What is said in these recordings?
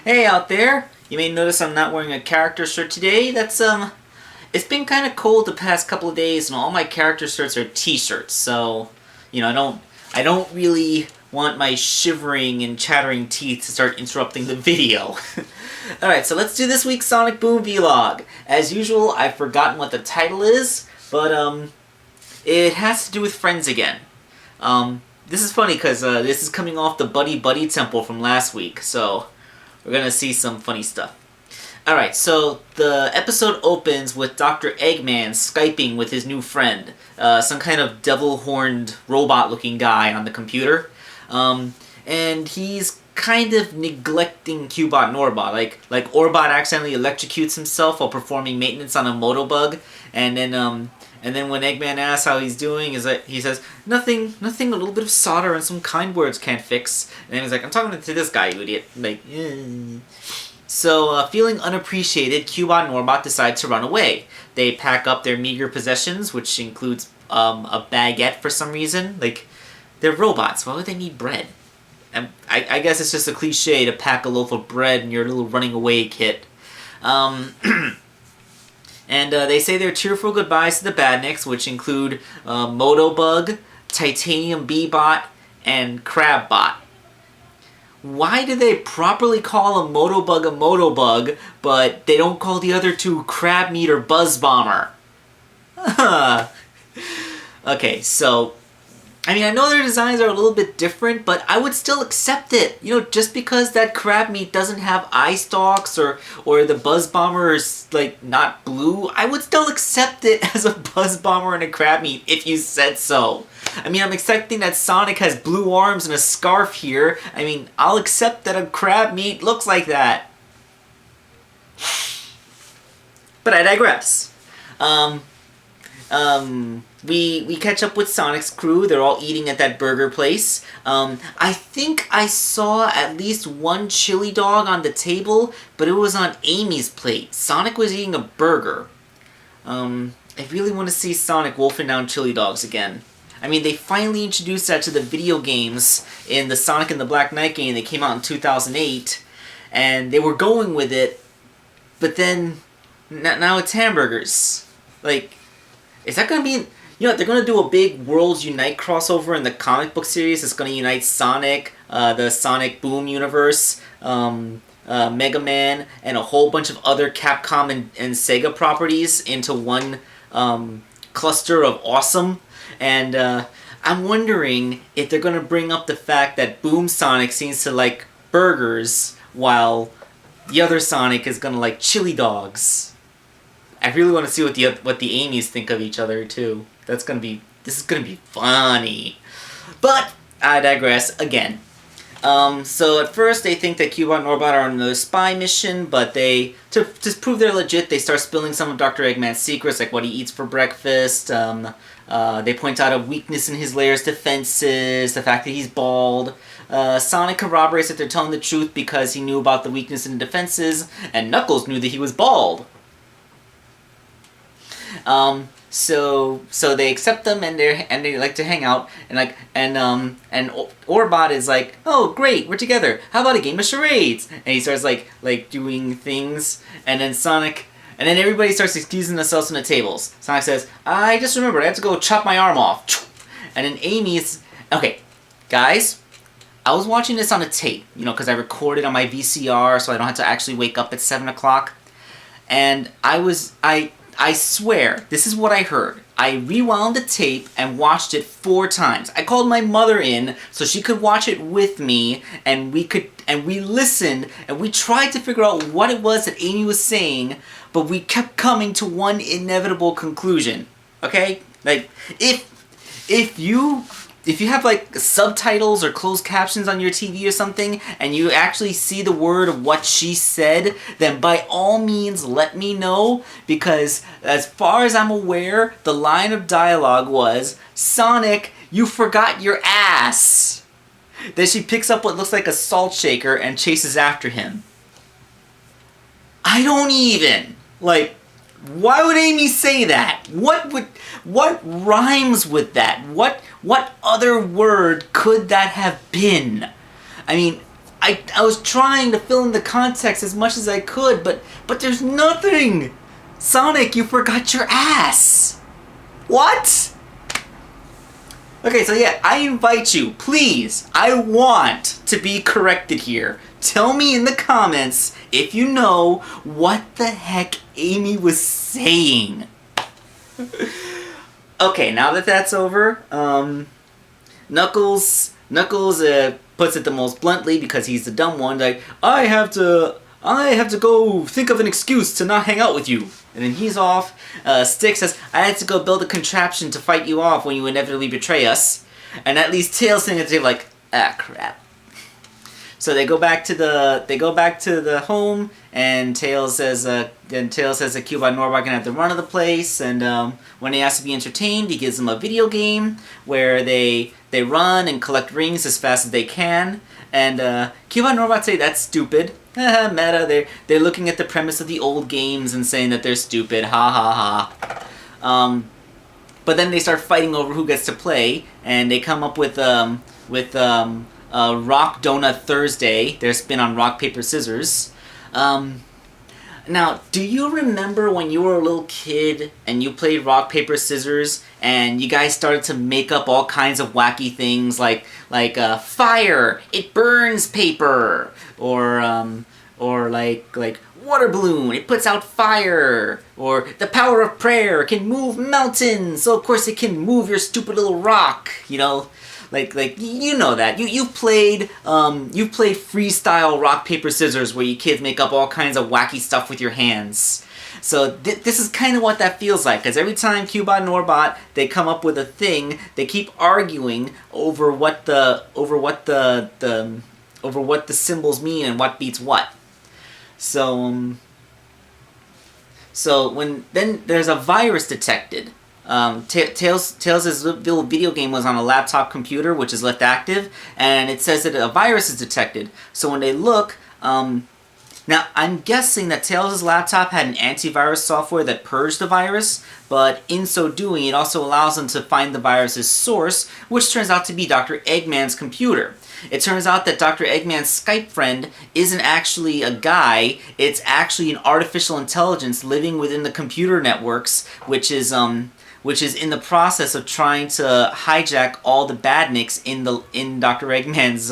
Hey out there! You may notice I'm not wearing a character shirt today. It's been kind of cold the past couple of days, and all my character shirts are t-shirts. So, I don't really want my shivering and chattering teeth to start interrupting the video. Alright, so let's do this week's Sonic Boom vlog. As usual, I've forgotten what the title is, but it has to do with friends again. This is funny because this is coming off the Buddy Buddy Temple from last week, so we're gonna see some funny stuff. Alright, so the episode opens with Dr. Eggman Skyping with his new friend, some kind of devil-horned robot-looking guy on the computer. And he's kind of neglecting Cubot and Orbot. Like Orbot accidentally electrocutes himself while performing maintenance on a Motobug, and then when Eggman asks how he's doing, he says, nothing, a little bit of solder and some kind words can't fix. And then he's like, I'm talking to this guy, you idiot. Like, So, feeling unappreciated, Cubot and Orbot decide to run away. They pack up their meager possessions, which includes a baguette for some reason. Like, they're robots. Why would they need bread? And I guess it's just a cliche to pack a loaf of bread in your little running away kit. And they say their tearful goodbyes to the Badniks, which include Motobug, Titanium Bee-Bot, and Crabbot. Why do they properly call a Motobug, but they don't call the other two Crabmeat or Buzz Bomber? Okay, so I know their designs are a little bit different, but I would still accept it. Just because that Crabmeat doesn't have eye stalks or the Buzz Bomber is, like, not blue, I would still accept it as a Buzz Bomber and a Crabmeat if you said so. I'm accepting that Sonic has blue arms and a scarf here. I'll accept that a Crabmeat looks like that. But I digress. We catch up with Sonic's crew. They're all eating at that burger place. I think I saw at least one chili dog on the table, but it was on Amy's plate. Sonic was eating a burger. I really want to see Sonic wolfing down chili dogs again. They finally introduced that to the video games in the Sonic and the Black Knight game that came out in 2008, and they were going with it, but then now it's hamburgers. Like, is that going to be... they're going to do a big Worlds Unite crossover in the comic book series. It's going to unite Sonic, the Sonic Boom universe, Mega Man, and a whole bunch of other Capcom and Sega properties into one cluster of awesome. And I'm wondering if they're going to bring up the fact that Boom Sonic seems to like burgers, while the other Sonic is going to like chili dogs. I really want to see what the Amy's think of each other too. This is gonna be funny. But I digress again. So at first they think that Cubot and Orbot are on another spy mission, but to prove they're legit, they start spilling some of Dr. Eggman's secrets, like what he eats for breakfast. They point out a weakness in his layer's defenses, the fact that he's bald. Sonic corroborates that they're telling the truth because he knew about the weakness in the defenses, and Knuckles knew that he was bald. So they accept them and they like to hang out and Orbot is like, oh great, we're together. How about a game of charades? And he starts like doing things, and then everybody starts excusing themselves from the tables. Sonic says, I just remembered, I have to go chop my arm off. And then Amy's, okay, guys, I was watching this on a tape, because I recorded on my VCR, so I don't have to actually wake up at 7 o'clock. And I swear, this is what I heard. I rewound the tape and watched it 4 times. I called my mother in so she could watch it with me, and we listened, and we tried to figure out what it was that Amy was saying, but we kept coming to one inevitable conclusion. Okay? Like, if you have like subtitles or closed captions on your TV or something, and you actually see the word of what she said, then by all means let me know, because as far as I'm aware, the line of dialogue was, Sonic, you forgot your ass. Then she picks up what looks like a salt shaker and chases after him. I don't even. Like, why would Amy say that? What rhymes with that? What other word could that have been? I I was trying to fill in the context as much as I could, but there's nothing. Sonic, you forgot your ass. What? Okay, so yeah, I invite you, please, I want to be corrected here. Tell me in the comments if you know what the heck Amy was saying. Okay, now that that's over, Knuckles puts it the most bluntly because he's the dumb one. Like, I have to go think of an excuse to not hang out with you. And then he's off. Stick says, I had to go build a contraption to fight you off when you inevitably betray us. And at least Tails thinks they're like, ah, crap. So they go back to the home, and Tails says that Cubot and Norbot can have the run of the place. And when he has to be entertained, he gives them a video game where they run and collect rings as fast as they can. And Cubot and Norbot say that's stupid. Meta. They're looking at the premise of the old games and saying that they're stupid. Ha ha ha. But then they start fighting over who gets to play, and they come up with Rock Donut Thursday. Their spin on rock paper scissors. Now, do you remember when you were a little kid and you played rock paper scissors and you guys started to make up all kinds of wacky things like fire, it burns paper, or like water balloon, it puts out fire, or the power of prayer can move mountains, so of course it can move your stupid little rock, you know? Like you know that you've played freestyle rock paper scissors where you kids make up all kinds of wacky stuff with your hands. So this is kind of what that feels like, because every time Cubot and Norbot they come up with a thing, they keep arguing over what the symbols mean and what beats what. So when then there's a virus detected. Tails' little video game was on a laptop computer, which is left active, and it says that a virus is detected. So when they look, now I'm guessing that Tails' laptop had an antivirus software that purged the virus, but in so doing, it also allows them to find the virus's source, which turns out to be Dr. Eggman's computer. It turns out that Dr. Eggman's Skype friend isn't actually a guy, it's actually an artificial intelligence living within the computer networks, which is in the process of trying to hijack all the badniks in Dr. Eggman's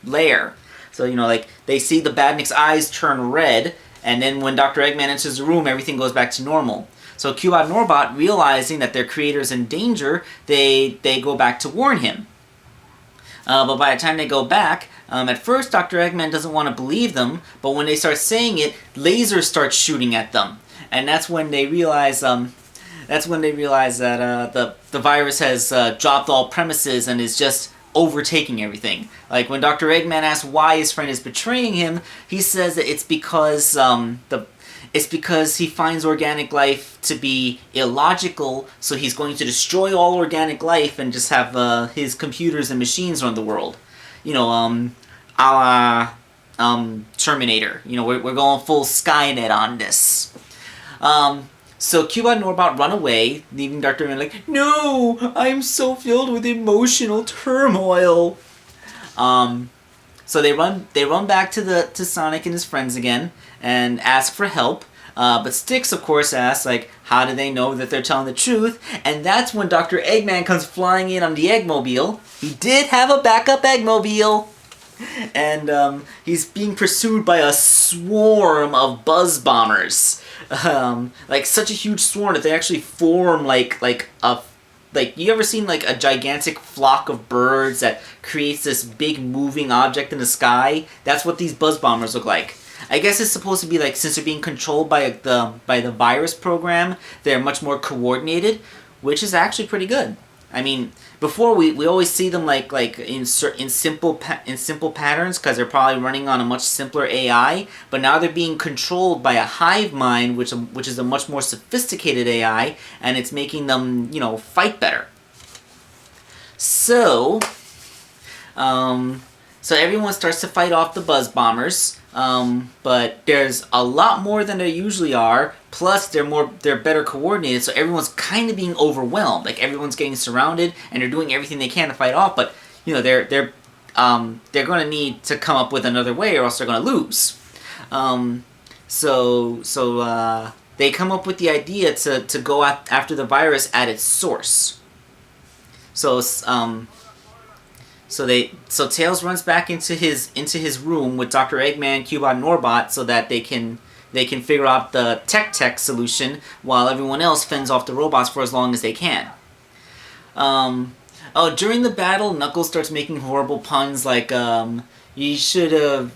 lair. So, you know, like, they see the badnik's eyes turn red, and then when Dr. Eggman enters the room, everything goes back to normal. So Cubot and Norbot, realizing that their creator's in danger, they go back to warn him. But by the time they go back, at first Dr. Eggman doesn't want to believe them, but when they start saying it, lasers start shooting at them. And that's when they realize that the virus has dropped all premises and is just overtaking everything. Like when Dr. Eggman asks why his friend is betraying him, he says that it's because he finds organic life to be illogical, so he's going to destroy all organic life and just have his computers and machines run the world. You know, a la Terminator. You know, we're going full Skynet on this. So Cubot and Norbot run away, leaving Dr. Eggman like, no, I'm so filled with emotional turmoil. So they run back to Sonic and his friends again and ask for help. But Styx, of course, asks, like, how do they know that they're telling the truth? And that's when Dr. Eggman comes flying in on the Eggmobile. He did have a backup Eggmobile. And he's being pursued by a swarm of buzz bombers. Like such a huge swarm that they actually form like you ever seen like a gigantic flock of birds that creates this big moving object in the sky? That's what these buzz bombers look like. I guess it's supposed to be like, since they're being controlled by the virus program, they're much more coordinated, which is actually pretty good. I mean, before we always see them like in simple patterns because they're probably running on a much simpler AI, but now they're being controlled by a hive mind, which is a much more sophisticated AI, and it's making them, you know, fight better. So everyone starts to fight off the buzz bombers. But there's a lot more than there usually are, plus they're better coordinated, so everyone's kind of being overwhelmed. Like, everyone's getting surrounded, and they're doing everything they can to fight off, but, you know, they're they're going to need to come up with another way, or else they're going to lose. So they come up with the idea to go after the virus at its source. So Tails runs back into his room with Dr. Eggman, Cubot, and Norbot so that they can figure out the tech solution while everyone else fends off the robots for as long as they can. During the battle, Knuckles starts making horrible puns like he should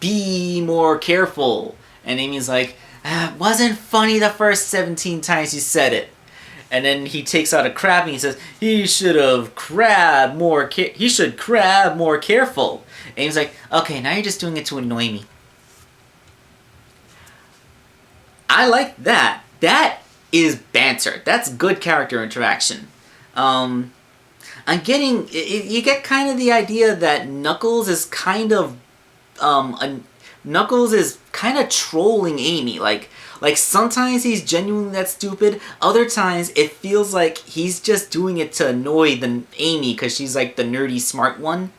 be more careful, and Amy's like, wasn't funny the first 17 times you said it. And then he takes out a crab and he says, he should crab more careful. And he's like, okay, now you're just doing it to annoy me. I like that. That is banter. That's good character interaction. You get kind of the idea that Knuckles is kind of trolling Amy. Like sometimes he's genuinely that stupid. Other times it feels like he's just doing it to annoy Amy because she's like the nerdy smart one.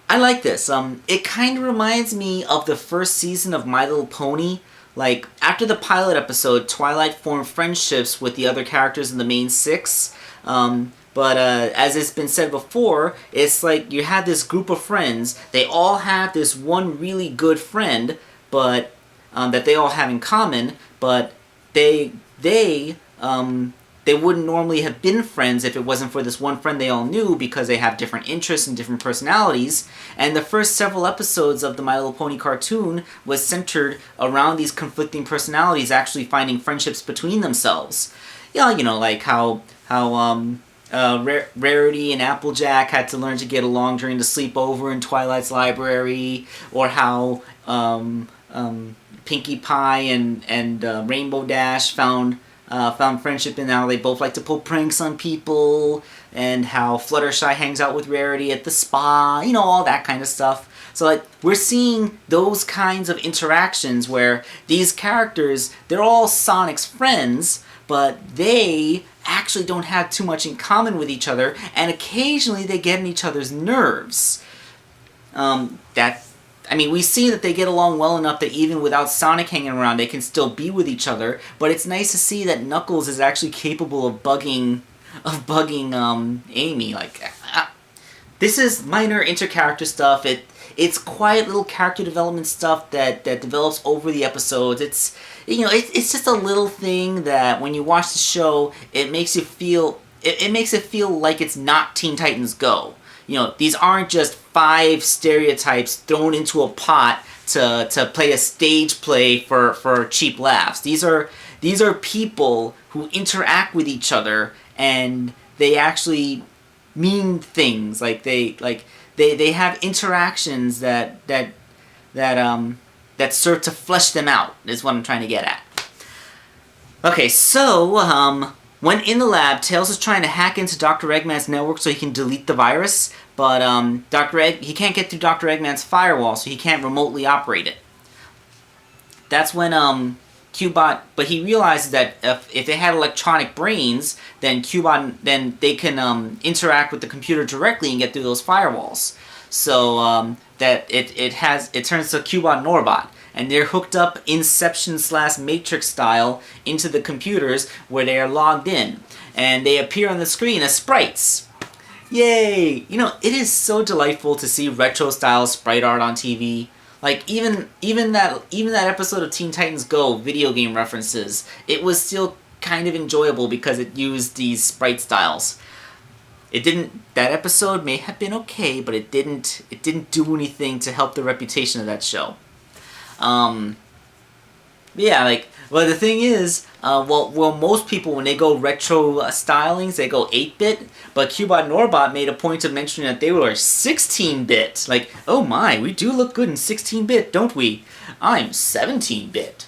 I like this. It kind of reminds me of the first season of My Little Pony. Like after the pilot episode, Twilight formed friendships with the other characters in the main six. But as it's been said before, it's like you have this group of friends. They all have this one really good friend, but that they all have in common. But they wouldn't normally have been friends if it wasn't for this one friend they all knew, because they have different interests and different personalities. And the first several episodes of the My Little Pony cartoon was centered around these conflicting personalities actually finding friendships between themselves. Yeah, like how Rarity and Applejack had to learn to get along during the sleepover in Twilight's library, or how Pinkie Pie and Rainbow Dash found friendship in how they both like to pull pranks on people, and how Fluttershy hangs out with Rarity at the spa, all that kind of stuff. So like we're seeing those kinds of interactions where these characters, they're all Sonic's friends, but they actually don't have too much in common with each other, and occasionally they get in each other's nerves. We see that they get along well enough that even without Sonic hanging around, they can still be with each other. But it's nice to see that Knuckles is actually capable of bugging Amy. This is minor inter-character stuff. It's quiet little character development stuff that develops over the episodes. It's just a little thing that when you watch the show, it makes it feel like it's not Teen Titans Go. These aren't just 5 stereotypes thrown into a pot to play a stage play for cheap laughs. These are people who interact with each other, and they actually mean things. They have interactions that serve to flesh them out, is what I'm trying to get at. Okay, so when in the lab, Tails is trying to hack into Dr. Eggman's network so he can delete the virus, but he can't get through Dr. Eggman's firewall, so he can't remotely operate it. That's when Cubot, but he realizes that if they had electronic brains, then they can interact with the computer directly and get through those firewalls. So that it turns to Cubot and Norbot, and they're hooked up Inception/Matrix style into the computers where they are logged in, and they appear on the screen as sprites. Yay! It is so delightful to see retro style sprite art on TV. Like even that episode of Teen Titans Go video game references, it was still kind of enjoyable because it used these sprite styles. That episode may have been okay, but it didn't do anything to help the reputation of that show. The thing is, most people, when they go retro stylings, they go 8-bit, but Cubot and Norbot made a point of mentioning that they were 16-bit. Like, oh my, we do look good in 16-bit, don't we? I'm 17-bit.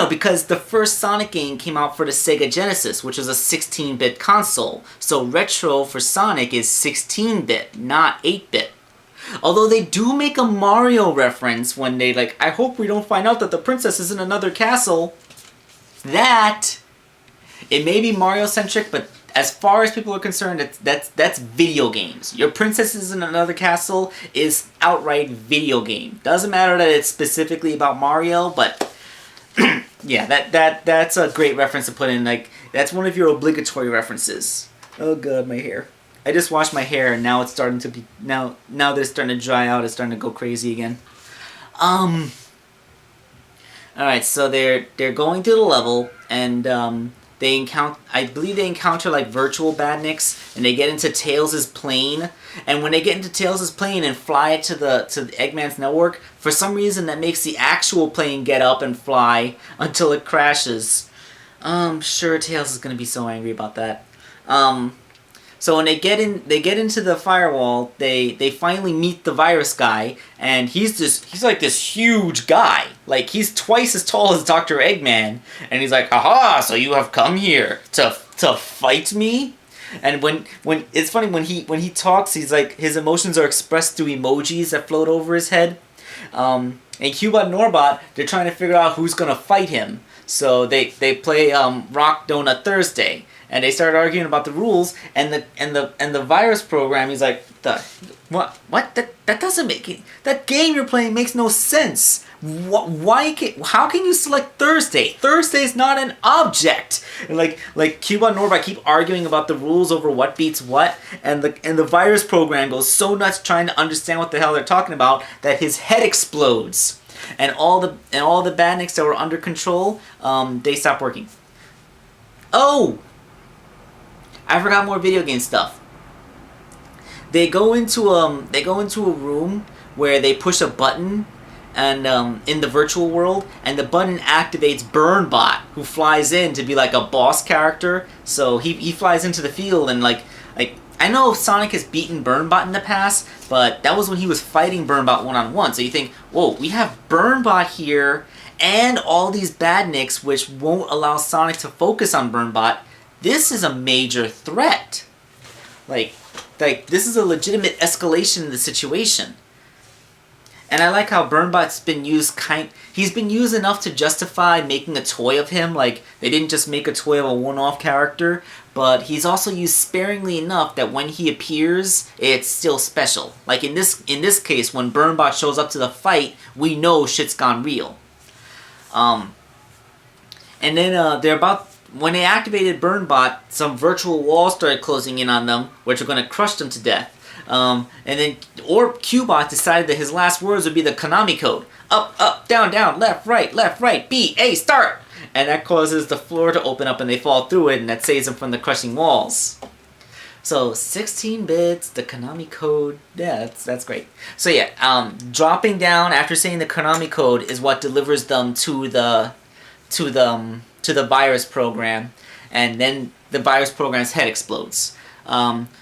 Because the first Sonic game came out for the Sega Genesis, which was a 16-bit console, so retro for Sonic is 16-bit, not 8-bit. Although they do make a Mario reference when they I hope we don't find out that the princess is in another castle. It may be Mario-centric, but as far as people are concerned, that's video games. Your Princesses in Another Castle is outright video game. Doesn't matter that it's specifically about Mario, but yeah, that's a great reference to put in. Like, that's one of your obligatory references. Oh god, my hair. I just washed my hair and now it's starting to be now that it's starting to dry out, it's starting to go crazy again. Alright, so they're going through the level and they encounter, I believe they encounter like virtual badniks, and they get into Tails' plane. And when they get into Tails' plane and fly it to the Eggman's network, for some reason that makes the actual plane get up and fly until it crashes. Sure, Tails is gonna be so angry about that. So when they get into the firewall, they finally meet the virus guy, and he's like this huge guy. Like, he's twice as tall as Dr. Eggman, and he's like, "Aha, so you have come here to fight me?" And when it's funny when he talks, he's like, his emotions are expressed through emojis that float over his head. And Cubot and Norbot, they're trying to figure out who's gonna fight him. So they play Rock Donut Thursday. And they start arguing about the rules, and the virus program. He's like, what? That doesn't make it. That game you're playing makes no sense. How can you select Thursday? Thursday is not an object. And like Cuba and Norbert keep arguing about the rules over what beats what, and the virus program goes so nuts trying to understand what the hell they're talking about that his head explodes, and all the badniks that were under control, they stop working. Oh. I forgot more video game stuff. They go into a room where they push a button, and in the virtual world, and the button activates Burnbot, who flies in to be like a boss character. So he flies into the field, and like I know Sonic has beaten Burnbot in the past, but that was when he was fighting Burnbot one-on-one. So you think, whoa, we have Burnbot here and all these badniks which won't allow Sonic to focus on Burnbot. This is a major threat. Like this is a legitimate escalation in the situation. And I like how Burnbot's been used he's been used enough to justify making a toy of him. Like, they didn't just make a toy of a one-off character, but he's also used sparingly enough that when he appears, it's still special. Like in this case, when Burnbot shows up to the fight, we know shit's gone real. And then when they activated Burnbot, some virtual walls started closing in on them, which were going to crush them to death. And then Cubot decided that his last words would be the Konami code. Up, up, down, down, left, right, B, A, start! And that causes the floor to open up and they fall through it, and that saves them from the crushing walls. So, 16 bits, the Konami code, yeah, that's great. So yeah, dropping down after saying the Konami code is what delivers them to the virus program, and then the virus program's head explodes.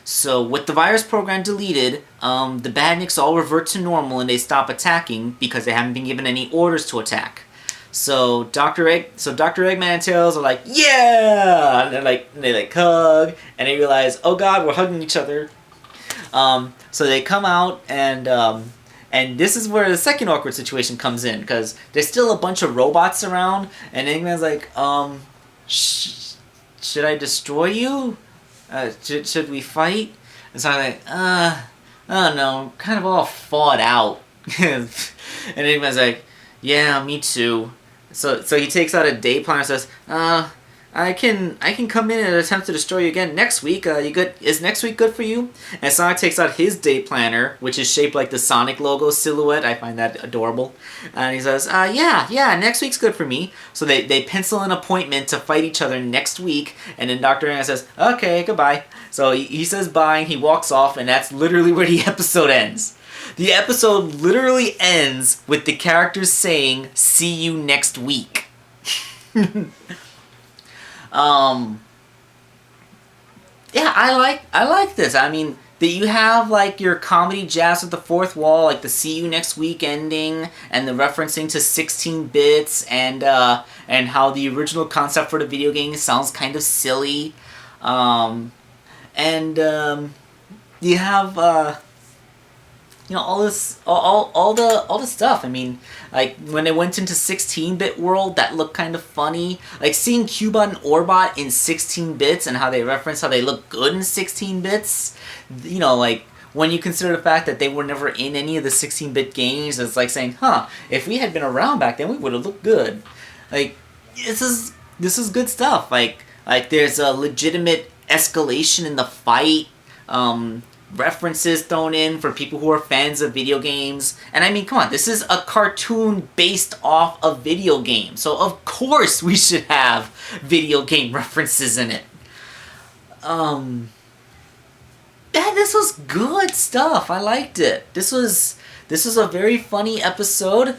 So with the virus program deleted, the badniks all revert to normal and they stop attacking because they haven't been given any orders to attack. So Dr. Eggman and Tails are like, yeah! And they hug, and they realize, oh god, we're hugging each other. So they come out, and this is where the second awkward situation comes in, because there's still a bunch of robots around, and Eggman's like, should I destroy you? Should we fight? And so I'm like, I don't know, kind of all fought out. And Eggman's like, yeah, me too. So he takes out a day planner and says, I can come in and attempt to destroy you again next week. You good? Is next week good for you? And Sonic takes out his day planner, which is shaped like the Sonic logo silhouette. I find that adorable. And he says, yeah, next week's good for me. So they pencil an appointment to fight each other next week. And then Dr. Eggman says, okay, goodbye. So he says bye and he walks off, and that's literally where the episode ends. The episode literally ends with the characters saying, see you next week. Yeah, I like this. I mean, that you have like your comedy jabs at the fourth wall, like the "see you next week" ending, and the referencing to 16 bits, and how the original concept for the video game sounds kind of silly, you have all the stuff. I mean, like when they went into 16-bit world, that looked kind of funny. Like seeing Cubot and Orbot in 16 bits and how they reference how they look good in 16 bits. Like when you consider the fact that they were never in any of the 16-bit games, it's like saying, huh, if we had been around back then, we would have looked good. Like this is good stuff. Like there's a legitimate escalation in the fight. References thrown in for people who are fans of video games. And I mean, come on, this is a cartoon based off a video game. So of course we should have video game references in it. This was good stuff. I liked it. This was a very funny episode.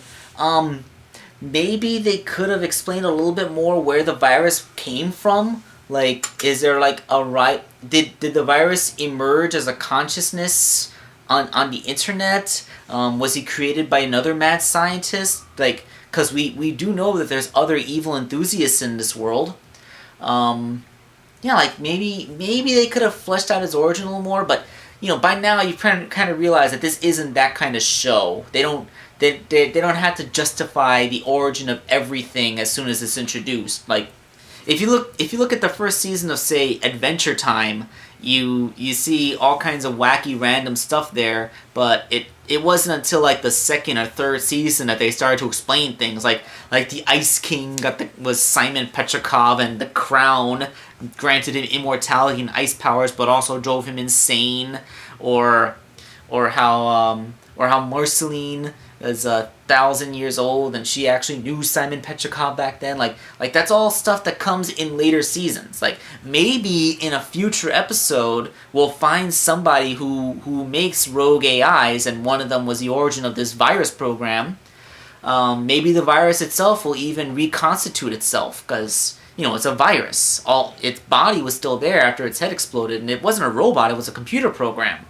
Maybe they could have explained a little bit more where the virus came from. Like, is there like a right? Did the virus emerge as a consciousness on the internet? Was he created by another mad scientist? Like, because we do know that there's other evil enthusiasts in this world. Like maybe they could have fleshed out his origin a little more. But by now you kind of realize that this isn't that kind of show. They don't have to justify the origin of everything as soon as it's introduced. Like, if you look at the first season of, say, Adventure Time, you see all kinds of wacky random stuff there, but it wasn't until like the second or third season that they started to explain things like the Ice King was Simon Petrikov, and the crown granted him immortality and ice powers but also drove him insane, or how Marceline is 1,000 years old and she actually knew Simon Petrikov back then. Like that's all stuff that comes in later seasons. Like maybe in a future episode we'll find somebody who makes rogue AIs, and one of them was the origin of this virus program. Maybe the virus itself will even reconstitute itself, because it's a virus. Its body was still there after its head exploded, and it wasn't a robot, it was a computer program.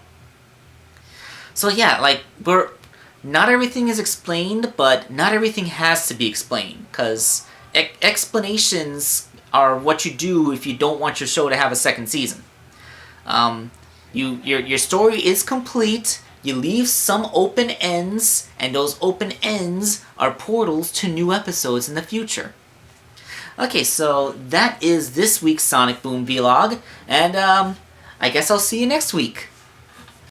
So yeah, like not everything is explained, but not everything has to be explained, because explanations are what you do if you don't want your show to have a second season. Your story is complete, you leave some open ends, and those open ends are portals to new episodes in the future. Okay, so that is this week's Sonic Boom vlog, and I guess I'll see you next week.